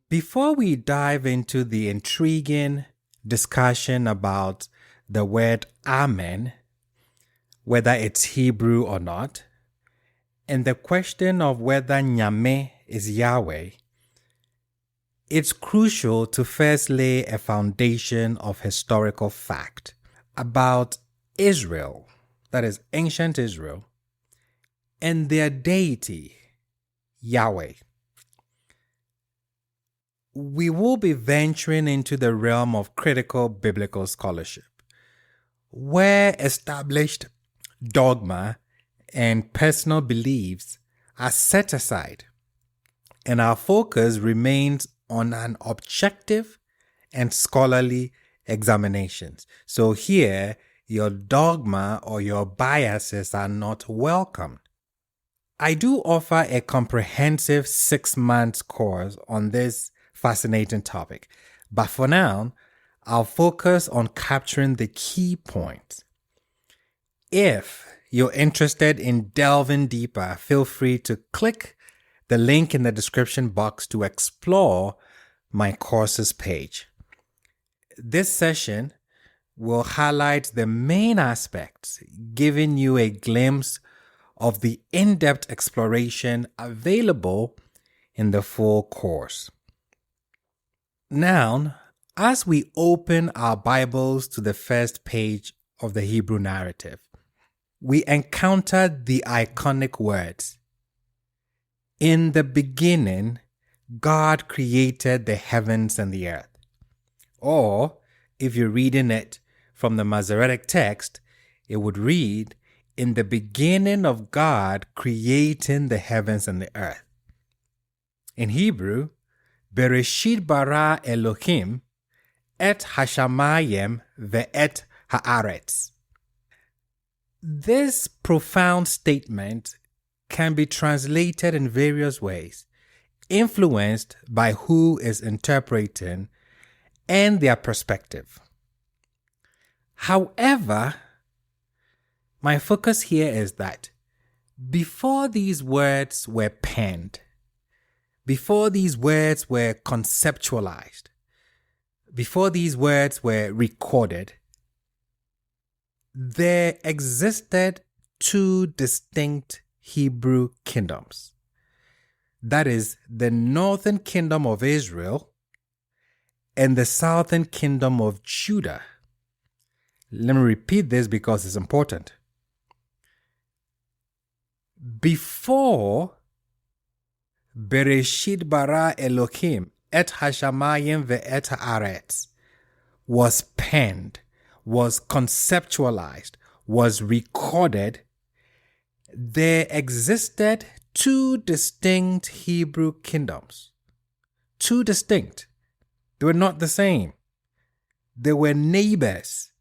Before we dive into the intriguing discussion about the word Amen, whether it's Hebrew or not, and the question of whether NYAME is Yahweh, it's crucial to first lay a foundation of historical fact about Israel, that is ancient Israel, and their deity, Yahweh. We will be venturing into the realm of critical biblical scholarship, where established dogma and personal beliefs are set aside, and our focus remains on an objective and scholarly examinations. So here, your dogma or your biases are not welcomed. I do offer a comprehensive 6-month course on this fascinating topic, but for now, I'll focus on capturing the key points. If you're interested in delving deeper, feel free to click the link in the description box to explore my courses page. This session will highlight the main aspects, giving you a glimpse of the in-depth exploration available in the full course. Now, as we open our Bibles to the first page of the Hebrew narrative, we encounter the iconic words, "In the beginning, God created the heavens and the earth." Or, if you're reading it from the Masoretic text, it would read, "In the beginning of God creating the heavens and the earth." In Hebrew, Bereshit bara Elohim et hashamayim ve'et haaretz. This profound statement can be translated in various ways, influenced by who is interpreting and their perspective. However, my focus here is that before these words were penned, before these words were conceptualized, before these words were recorded, there existed two distinct Hebrew kingdoms. That is, the northern kingdom of Israel and the southern kingdom of Judah. Let me repeat this because it's important. Before Bereshit bara Elohim et hashamayim ve'et haaretz was penned, was conceptualized, was recorded, there existed two distinct Hebrew kingdoms. Two distinct. They were not the same. They were neighbors,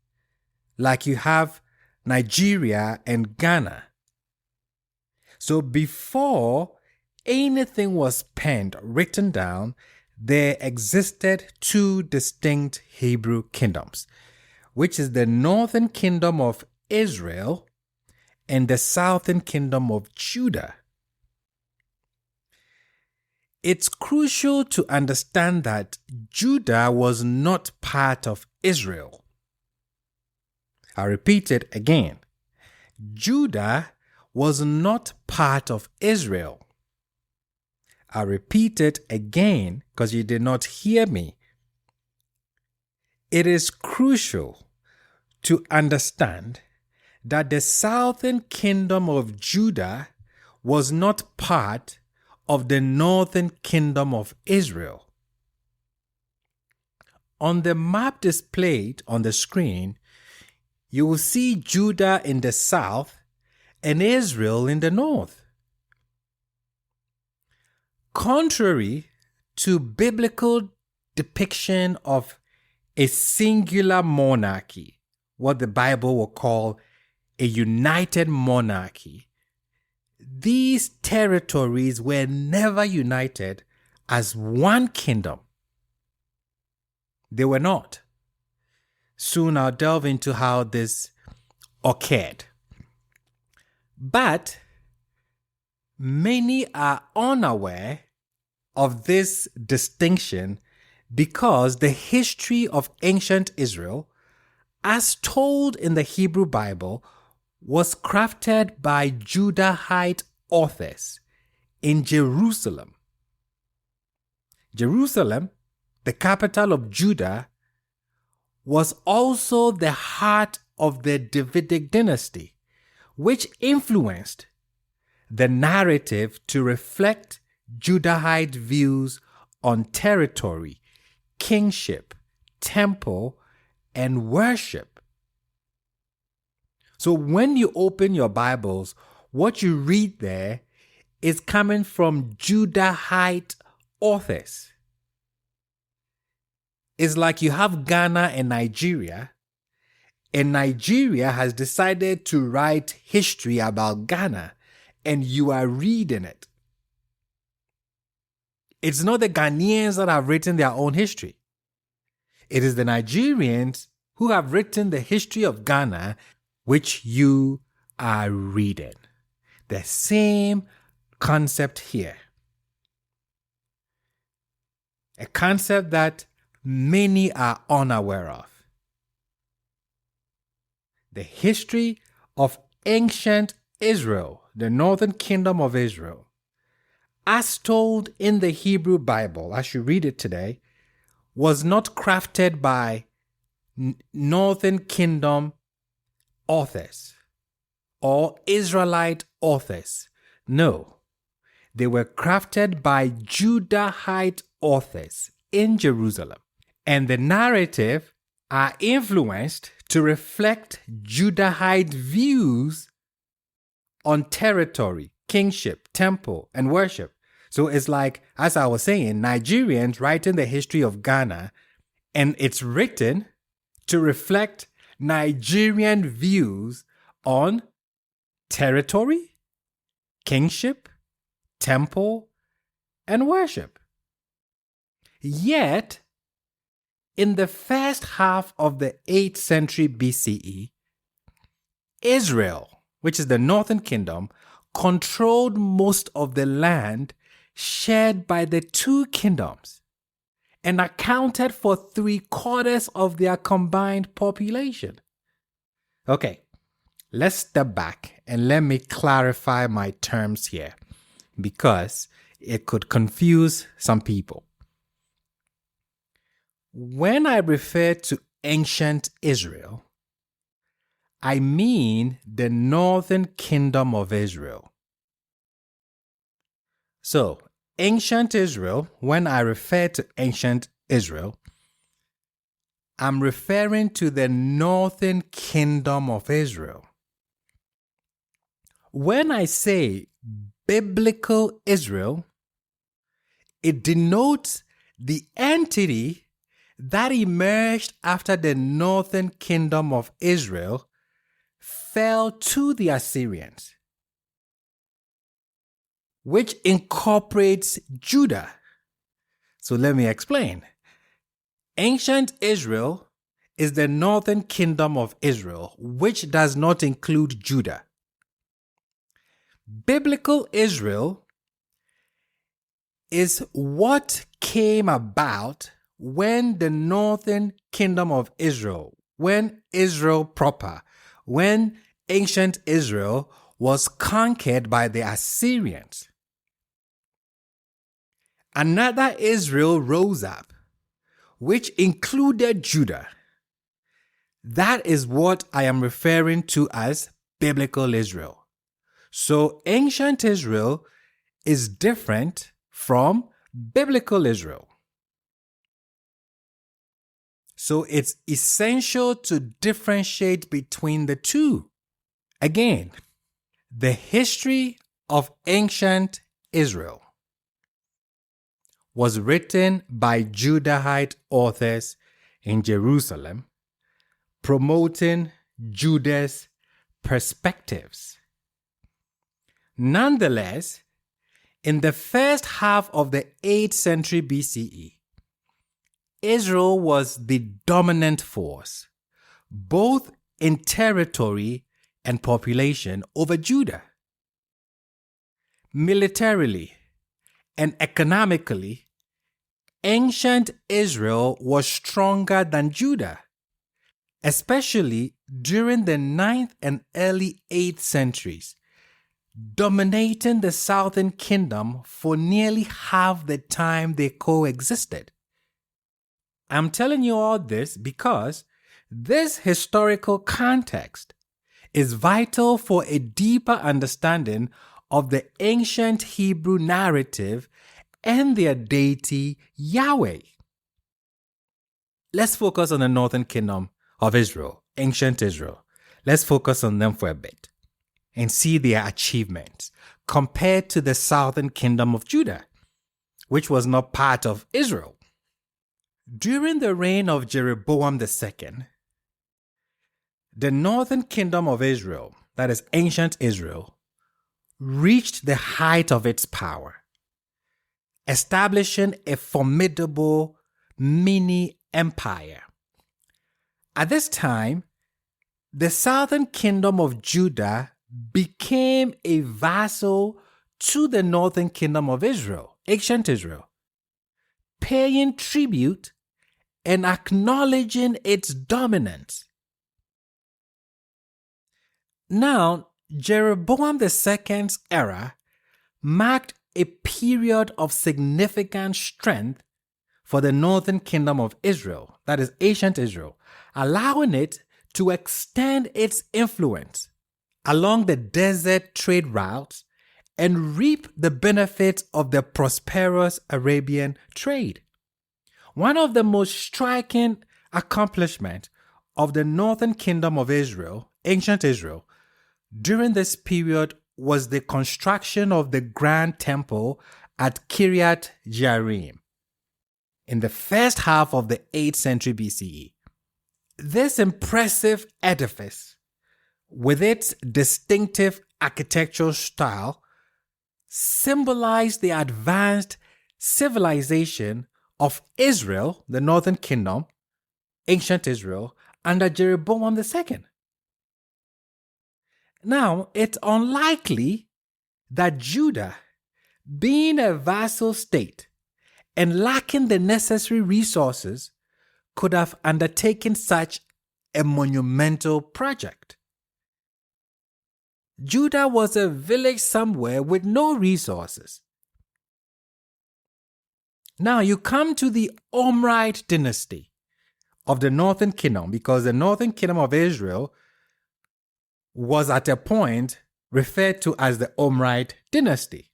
like you have Nigeria and Ghana. So before anything was penned, written down, there existed two distinct Hebrew kingdoms, which is the northern kingdom of Israel and the southern kingdom of Judah. It's crucial to understand that Judah was not part of Israel. I repeat it again. Judah was not part of Israel. I repeat it again because you did not hear me. It is crucial to understand that the southern kingdom of Judah was not part of the northern kingdom of Israel. On the map displayed on the screen, you will see Judah in the south and Israel in the north. Contrary to biblical depiction of a singular monarchy, what the Bible will call a united monarchy, these territories were never united as one kingdom. They were not. Soon I'll delve into how this occurred. But many are unaware of this distinction because the history of ancient Israel, as told in the Hebrew Bible, was crafted by Judahite authors in Jerusalem. Jerusalem, the capital of Judah, was also the heart of the Davidic dynasty, which influenced the narrative to reflect Judahite views on territory, kingship, temple, and worship. So when you open your Bibles, what you read there is coming from Judahite authors. It's like you have Ghana and Nigeria has decided to write history about Ghana, and you are reading it. It's not the Ghanaians that have written their own history. It is the Nigerians who have written the history of Ghana, which you are reading. The same concept here. A concept that many are unaware of. The history of ancient Israel, the northern kingdom of Israel, as told in the Hebrew Bible, as you read it today, was not crafted by northern kingdom authors or Israelite authors. No, they were crafted by Judahite authors in Jerusalem. And the narrative are influenced to reflect Judahite views on territory, kingship, temple, and worship. So it's like, as I was saying, Nigerians writing the history of Ghana, and it's written to reflect Nigerian views on territory, kingship, temple, and worship. Yet, in the first half of the 8th century BCE, Israel, which is the northern kingdom, controlled most of the land shared by the two kingdoms and accounted for 3/4 of their combined population. Okay, let's step back and let me clarify my terms here because it could confuse some people. When I refer to ancient Israel, I mean the northern kingdom of Israel. So, ancient Israel, when I refer to ancient Israel, I'm referring to the northern kingdom of Israel. When I say biblical Israel, it denotes the entity that emerged after the northern kingdom of Israel fell to the Assyrians, which incorporates Judah. So let me explain. Ancient Israel is the northern kingdom of Israel, which does not include Judah. Biblical Israel is what came about when the northern kingdom of Israel, when Israel proper, when ancient Israel was conquered by the Assyrians. Another Israel rose up, which included Judah. That is what I am referring to as biblical Israel. So ancient Israel is different from biblical Israel. So it's essential to differentiate between the two. Again, the history of ancient Israel was written by Judahite authors in Jerusalem, promoting Judah's perspectives. Nonetheless, in the first half of the 8th century BCE, Israel was the dominant force, both in territory and population, over Judah. Militarily, and economically, ancient Israel was stronger than Judah, especially during the 9th and early 8th centuries, dominating the southern kingdom for nearly half the time they coexisted. I'm telling you all this because this historical context is vital for a deeper understanding of the ancient Hebrew narrative and their deity Yahweh. Let's focus on the northern kingdom of Israel, ancient Israel. Let's focus on them for a bit and see their achievements compared to the southern kingdom of Judah, which was not part of Israel. During the reign of Jeroboam II, the northern kingdom of Israel, that is ancient Israel, reached the height of its power, establishing a formidable mini empire. At this time, the southern kingdom of Judah became a vassal to the northern kingdom of Israel, ancient Israel, paying tribute and acknowledging its dominance. Now, Jeroboam II's era marked a period of significant strength for the northern kingdom of Israel, that is ancient Israel, allowing it to extend its influence along the desert trade routes and reap the benefits of the prosperous Arabian trade. One of the most striking accomplishments of the northern kingdom of Israel, ancient Israel, during this period was the construction of the Grand Temple at Kiryat Jearim in the first half of the 8th century BCE. This impressive edifice, with its distinctive architectural style, symbolized the advanced civilization of Israel, the northern kingdom, ancient Israel, under Jeroboam II. Now, it's unlikely that Judah, being a vassal state and lacking the necessary resources, could have undertaken such a monumental project. Judah was a village somewhere with no resources. Now you come to the Omride dynasty of the northern kingdom, because the northern kingdom of Israel was at a point referred to as the Omride dynasty.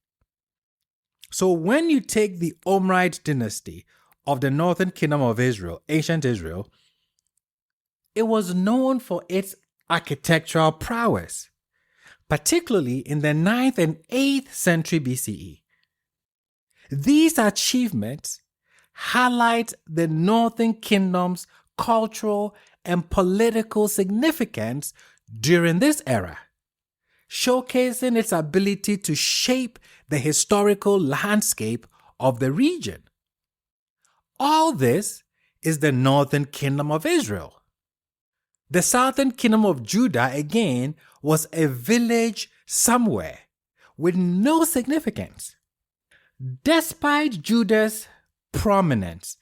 So when you take the Omride dynasty of the northern kingdom of Israel, ancient Israel, it was known for its architectural prowess, particularly in the 9th and 8th century BCE. These achievements highlight the northern kingdom's cultural and political significance during this era, showcasing its ability to shape the historical landscape of the region. All this is the northern kingdom of Israel. The southern kingdom of Judah, again, was a village somewhere with no significance. Despite Judah's prominence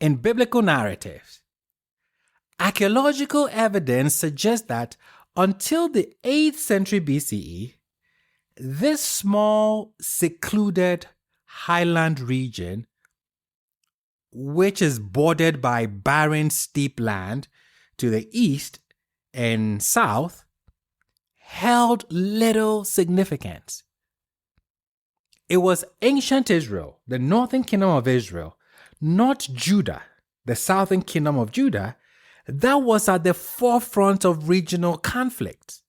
in biblical narratives, archaeological evidence suggests that until the 8th century BCE, this small, secluded highland region, which is bordered by barren, steep land to the east and south, held little significance. It was ancient Israel, the northern kingdom of Israel, not Judah, the southern kingdom of Judah, that was at the forefront of regional conflicts,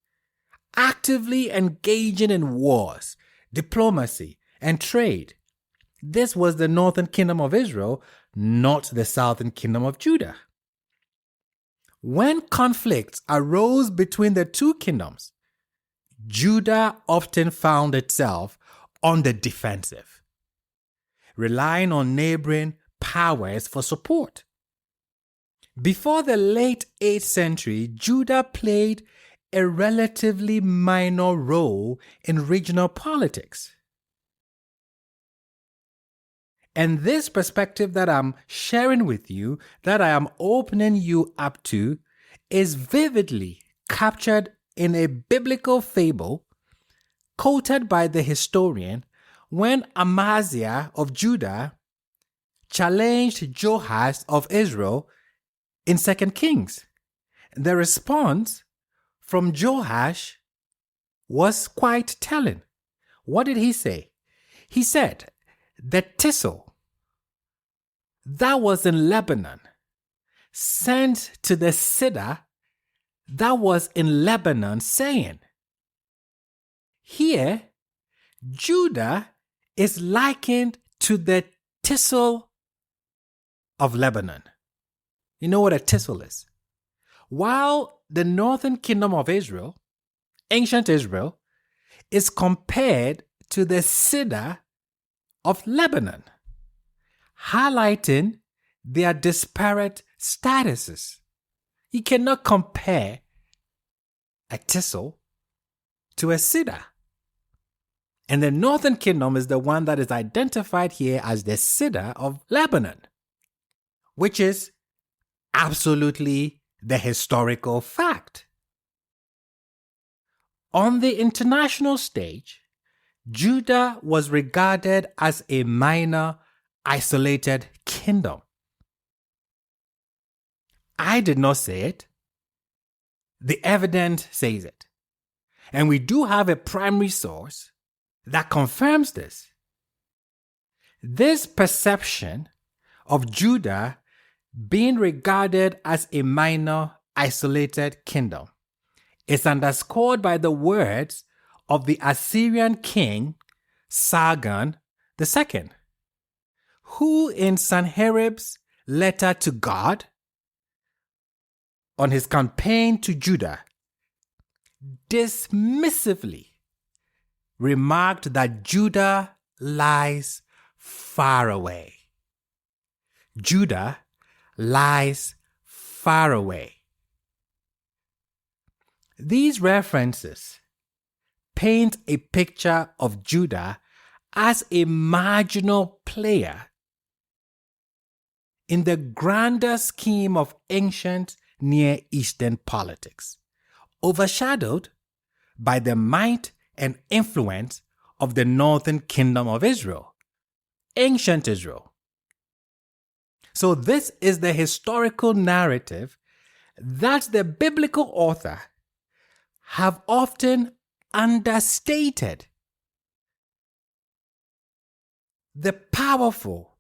actively engaging in wars, diplomacy, and trade. This was the northern kingdom of Israel, not the southern kingdom of Judah. When conflicts arose between the two kingdoms, Judah often found itself on the defensive, relying on neighboring powers for support. Before the late 8th century, Judah played a relatively minor role in regional politics. And this perspective that I'm sharing with you, that I am opening you up to, is vividly captured in a biblical fable quoted by the historian when Amaziah of Judah challenged Joash of Israel in 2 Kings. The response from Joash was quite telling. What did he say? He said, "The thistle that was in Lebanon sent to the cedar that was in Lebanon, saying," here, Judah is likened to the thistle of Lebanon. You know what a thistle is? While the northern kingdom of Israel, ancient Israel, is compared to the cedar of Lebanon, highlighting their disparate statuses. You cannot compare a thistle to a cedar. And the northern kingdom is the one that is identified here as the cedar of Lebanon, which is absolutely the historical fact. On the international stage, Judah was regarded as a minor, isolated kingdom. I did not say it. The evidence says it. And we do have a primary source that confirms this. This perception of Judah being regarded as a minor, isolated kingdom is underscored by the words of the Assyrian king Sargon II, who in Sanherib's letter to God on his campaign to Judah dismissively remarked that Judah lies far away. Judah lies far away. These references paint a picture of Judah as a marginal player in the grander scheme of ancient Near Eastern politics, overshadowed by the might and influence of the northern kingdom of Israel, ancient Israel. So this is the historical narrative that the biblical author have often understated. The powerful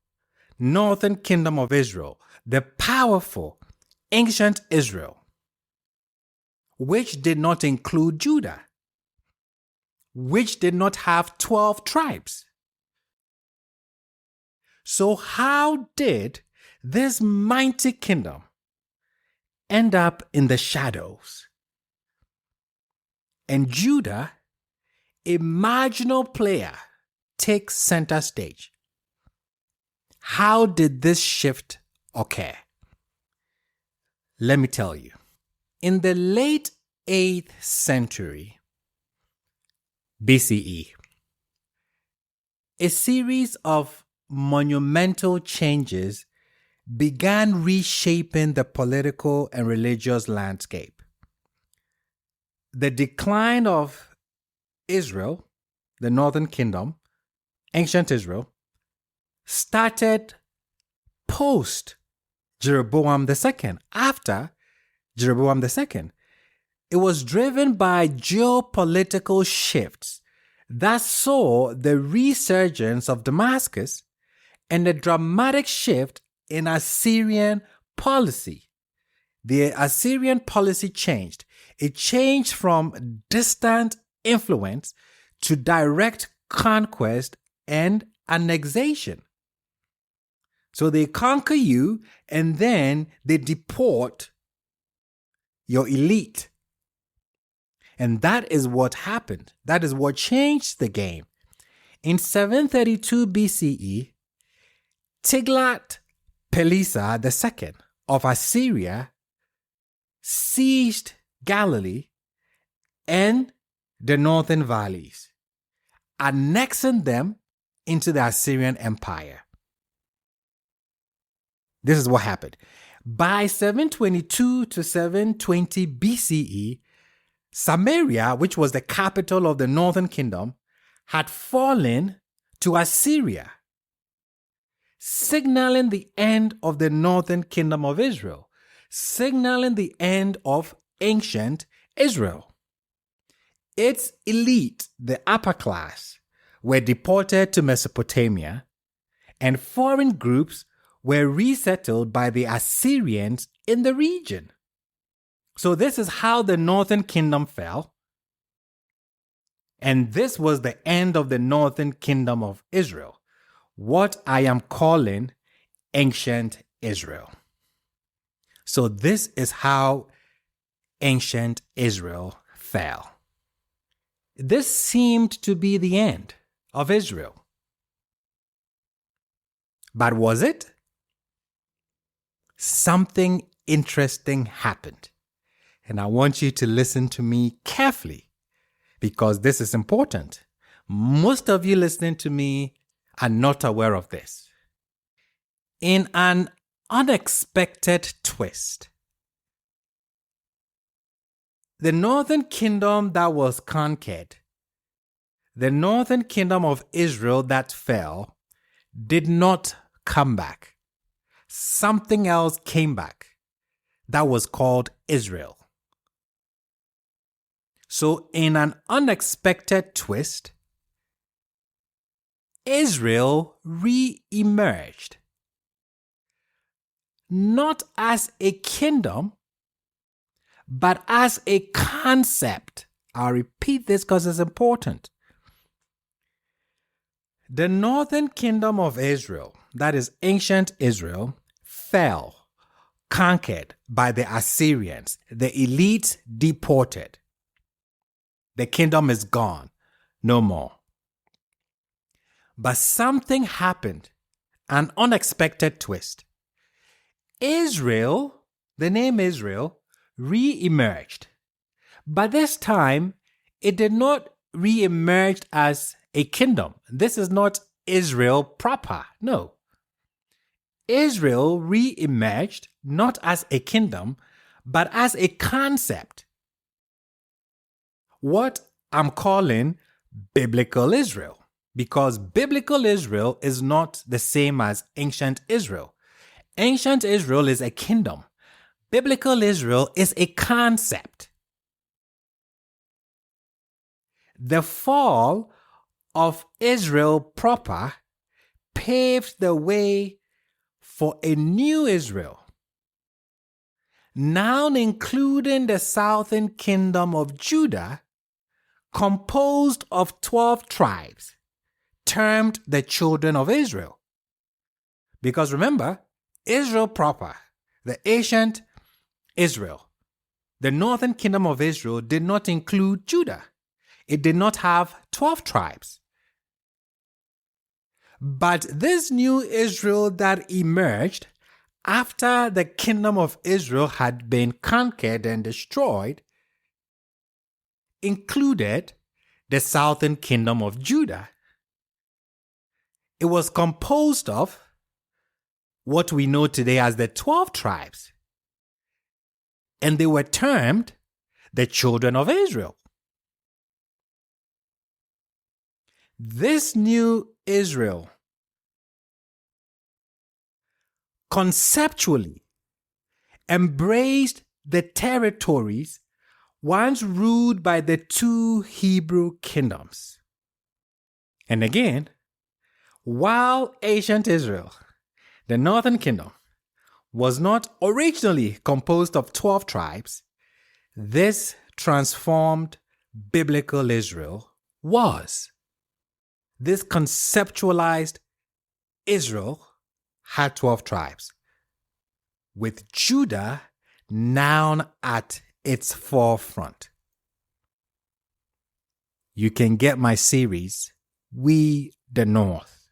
northern kingdom of Israel, the powerful ancient Israel, which did not include Judah, which did not have 12 tribes. So how did this mighty kingdom end up in the shadows? And Judah, a marginal player, takes center stage. How did this shift occur? Let me tell you. In the late 8th century BCE, a series of monumental changes began reshaping the political and religious landscape. The decline of Israel, the northern kingdom, ancient Israel, started post Jeroboam II, after Jeroboam II. It was driven by geopolitical shifts that saw the resurgence of Damascus and a dramatic shift in Assyrian policy. The Assyrian policy changed. It changed from distant influence to direct conquest and annexation. So they conquer you and then they deport your elite. And that is what happened. That is what changed the game. In 732 BCE, Tiglath-Pileser II of Assyria seized Galilee and the northern valleys, annexing them into the Assyrian Empire. This is what happened. By 722 to 720 BCE, Samaria, which was the capital of the northern kingdom, had fallen to Assyria, signaling the end of the northern kingdom of Israel, signaling the end of ancient Israel. Its elite, the upper class, were deported to Mesopotamia, and foreign groups were resettled by the Assyrians in the region. So this is how the northern kingdom fell. And this was the end of the northern kingdom of Israel, what I am calling ancient Israel. So this is how ancient Israel fell. This seemed to be the end of Israel. But was it? Something interesting happened. And I want you to listen to me carefully because this is important. Most of you listening to me are not aware of this. In an unexpected twist, the northern kingdom that was conquered, the northern kingdom of Israel that fell, did not come back. Something else came back that was called Israel. So, in an unexpected twist, Israel re-emerged, not as a kingdom, but as a concept. I'll repeat this because it's important. The northern kingdom of Israel, that is ancient Israel, fell, conquered by the Assyrians, the elite deported. The kingdom is gone, no more. But something happened, an unexpected twist. Israel, the name Israel, re-emerged. But this time, it did not re-emerge as a kingdom. This is not Israel proper, no. Israel re-emerged not as a kingdom, but as a concept. What I'm calling biblical Israel, because biblical Israel is not the same as ancient Israel. Ancient Israel is a kingdom. Biblical Israel is a concept. The fall of Israel proper paved the way for a new Israel, now including the southern kingdom of Judah, composed of 12 tribes, termed the children of Israel. Because remember, Israel proper, the ancient Israel, the northern kingdom of Israel did not include Judah. It did not have 12 tribes. But this new Israel that emerged after the kingdom of Israel had been conquered and destroyed included the southern kingdom of Judah. It was composed of what we know today as the 12 tribes. And they were termed the children of Israel. This new Israel conceptually embraced the territories once ruled by the two Hebrew kingdoms. And again, while ancient Israel, the northern kingdom, was not originally composed of 12 tribes, this transformed biblical Israel was. This conceptualized Israel had 12 tribes, with Judah now at its forefront. You can get my series, We the North.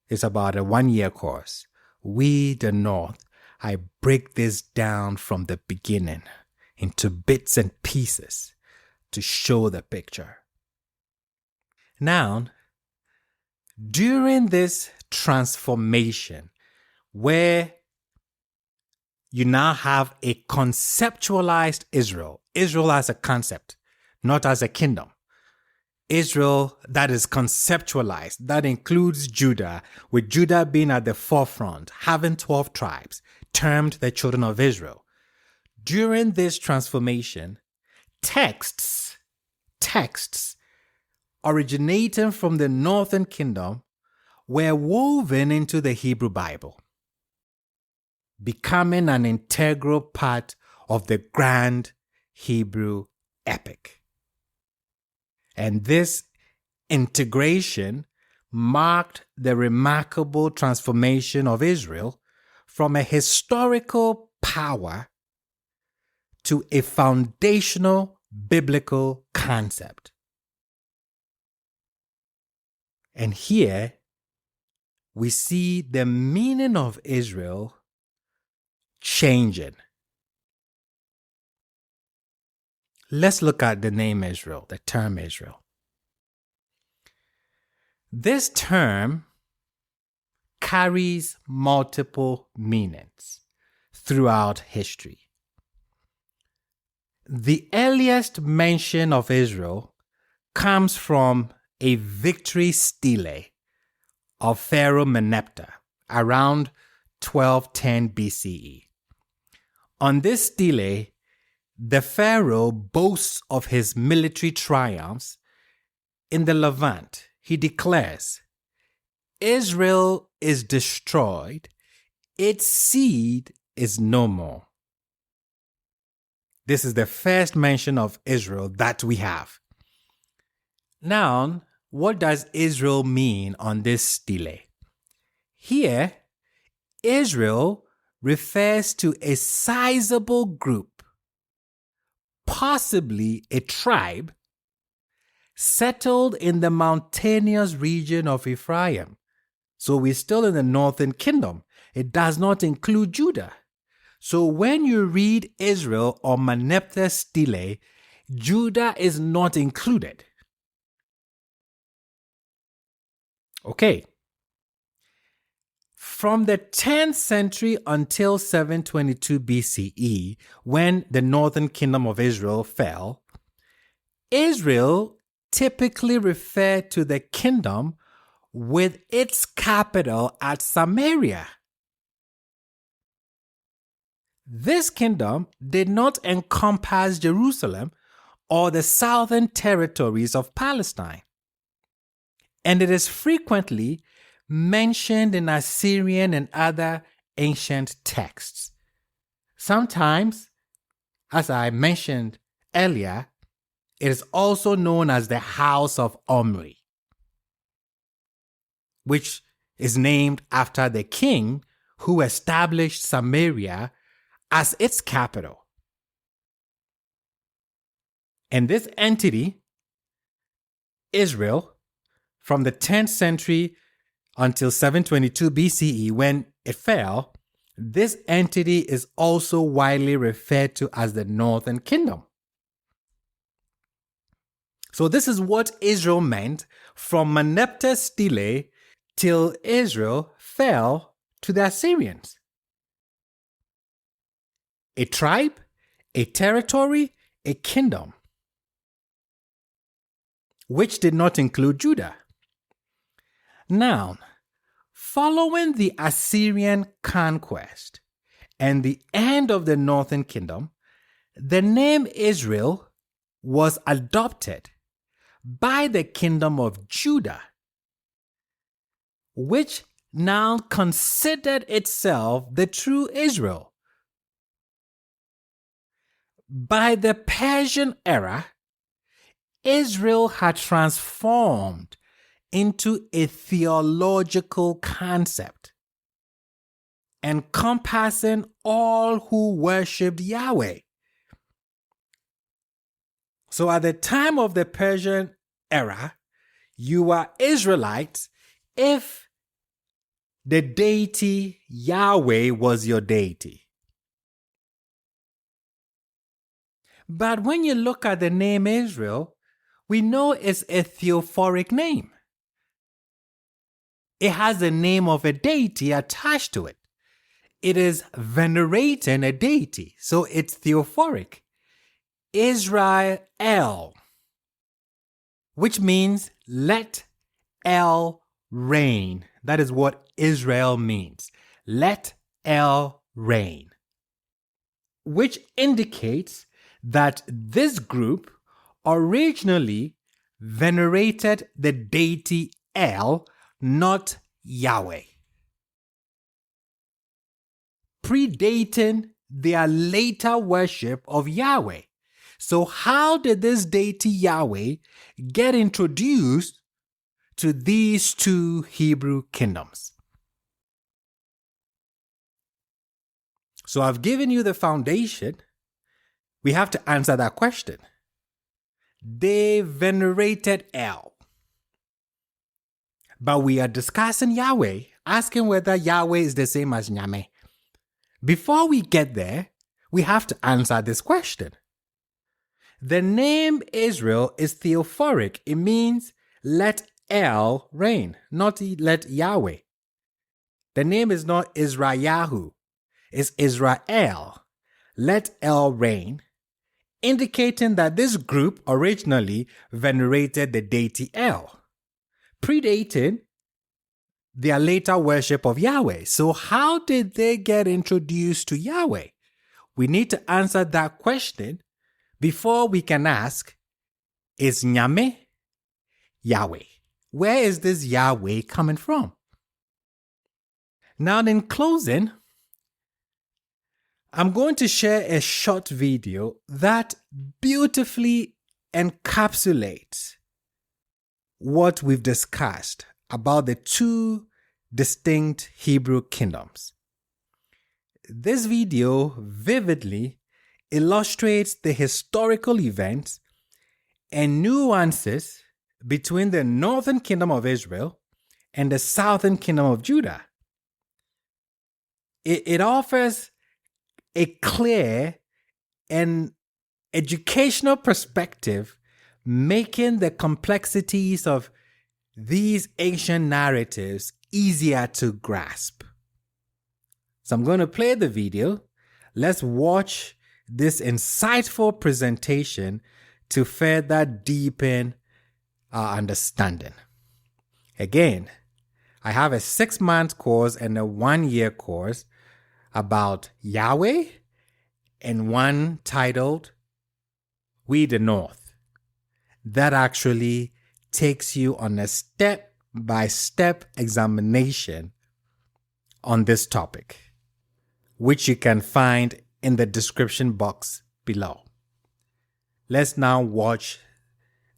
It's about a 1-year course. We the North. I break this down from the beginning into bits and pieces to show the picture. Now, during this transformation, where you now have a conceptualized Israel. Israel as a concept, not as a kingdom. Israel that is conceptualized, that includes Judah, with Judah being at the forefront, having 12 tribes, termed the children of Israel. During this transformation, texts originating from the northern kingdom were woven into the Hebrew Bible, becoming an integral part of the grand Hebrew epic. And this integration marked the remarkable transformation of Israel from a historical power to a foundational biblical concept. And here we see the meaning of Israel changing. Let's look at the name Israel, the term Israel. This term carries multiple meanings throughout history. The earliest mention of Israel comes from a victory stele of Pharaoh Meneptah around 1210 BCE. On this stele, the Pharaoh boasts of his military triumphs in the Levant. He declares, Israel is destroyed, its seed is no more. This is the first mention of Israel that we have. Now, what does Israel mean on this stele? Here, Israel refers to a sizable group, possibly a tribe, settled in the mountainous region of Ephraim. So we're still in the northern kingdom. It does not include Judah. So when you read Israel or Meneptah's stele, Judah is not included. Okay. From the 10th century until 722 BCE, when the northern kingdom of Israel fell, Israel typically referred to the kingdom with its capital at Samaria. This kingdom did not encompass Jerusalem or the southern territories of Palestine, and it is frequently mentioned in Assyrian and other ancient texts. Sometimes, as I mentioned earlier, it is also known as the House of Omri, which is named after the king who established Samaria as its capital. And this entity, Israel, from the 10th century until 722 BCE, when it fell, this entity is also widely referred to as the Northern Kingdom. So this is what Israel meant from Meneptah's stele till Israel fell to the Assyrians. A tribe, a territory, a kingdom, which did not include Judah. Now, following the Assyrian conquest and the end of the northern kingdom, the name Israel was adopted by the kingdom of Judah, which now considered itself the true Israel. By the Persian era, Israel had transformed into a theological concept, encompassing all who worshipped Yahweh. So at the time of the Persian era, you were Israelites if the deity Yahweh was your deity. But when you look at the name Israel, we know it's a theophoric name. It has the name of a deity attached to it. it is venerating a deity. So it's theophoric. Israel, which means let El reign. That is what Israel means. Let El reign. Which indicates that this group originally venerated the deity El, not Yahweh, predating their later worship of Yahweh. So how did this deity Yahweh get introduced to these two Hebrew kingdoms? So I've given you the foundation. We have to answer that question. They venerated El. But we are discussing Yahweh, asking whether Yahweh is the same as NYAME. Before we get there, we have to answer this question. The name Israel is theophoric. It means let El reign, not let Yahweh. The name is not Israyahu. It's Israel. Let El reign, indicating that this group originally venerated the deity El, predating their later worship of Yahweh. So how did they get introduced to Yahweh? We need to answer that question before we can ask, is NYAME Yahweh? Where is this Yahweh coming from? Now, in closing, I'm going to share a short video that beautifully encapsulates what we've discussed about the two distinct Hebrew kingdoms. This video vividly illustrates the historical events and nuances between the northern kingdom of Israel and the southern kingdom of Judah. It offers a clear and educational perspective, making the complexities of these ancient narratives easier to grasp. So I'm going to play the video. Let's watch this insightful presentation to further deepen our understanding. Again, I have a 6-month course and a 1-year course about Yahweh, and one titled We the North, that actually takes you on a step-by-step examination on this topic, which you can find in the description box below. Let's now watch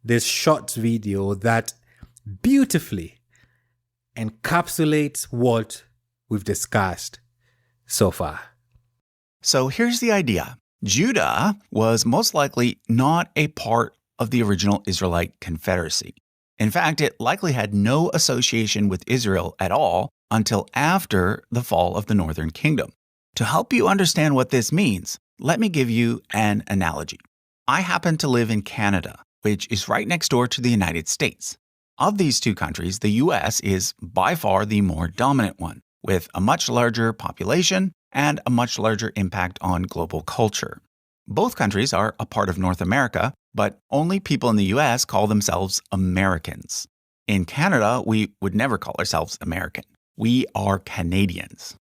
this short video that beautifully encapsulates what we've discussed so far. So here's the idea. Judah was most likely not a part of the original Israelite confederacy. In fact, it likely had no association with Israel at all until after the fall of the northern kingdom. To help you understand what this means, let me give you an analogy. I happen to live in Canada, which is right next door to the United States. Of these two countries, the US is by far the more dominant one, with a much larger population and a much larger impact on global culture. Both countries are a part of North America, but only people in the US call themselves Americans. In Canada, we would never call ourselves American. We are Canadians.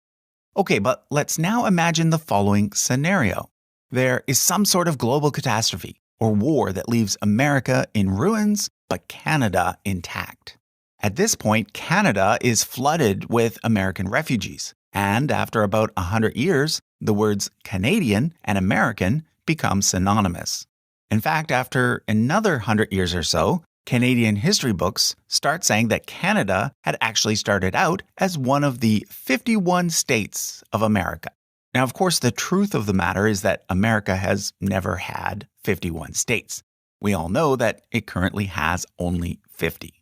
Okay, but let's now imagine the following scenario. There is some sort of global catastrophe or war that leaves America in ruins, but Canada intact. At this point, Canada is flooded with American refugees, and after about 100 years, the words Canadian and American become synonymous. In fact, after another 100 years or so, Canadian history books start saying that Canada had actually started out as one of the 51 states of America. Now, of course, the truth of the matter is that America has never had 51 states. We all know that it currently has only 50.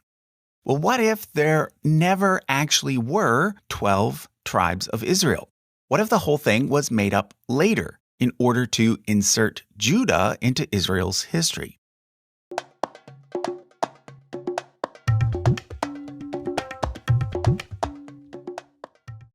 Well, what if there never actually were 12 tribes of Israel? What if the whole thing was made up later in order to insert Judah into Israel's history?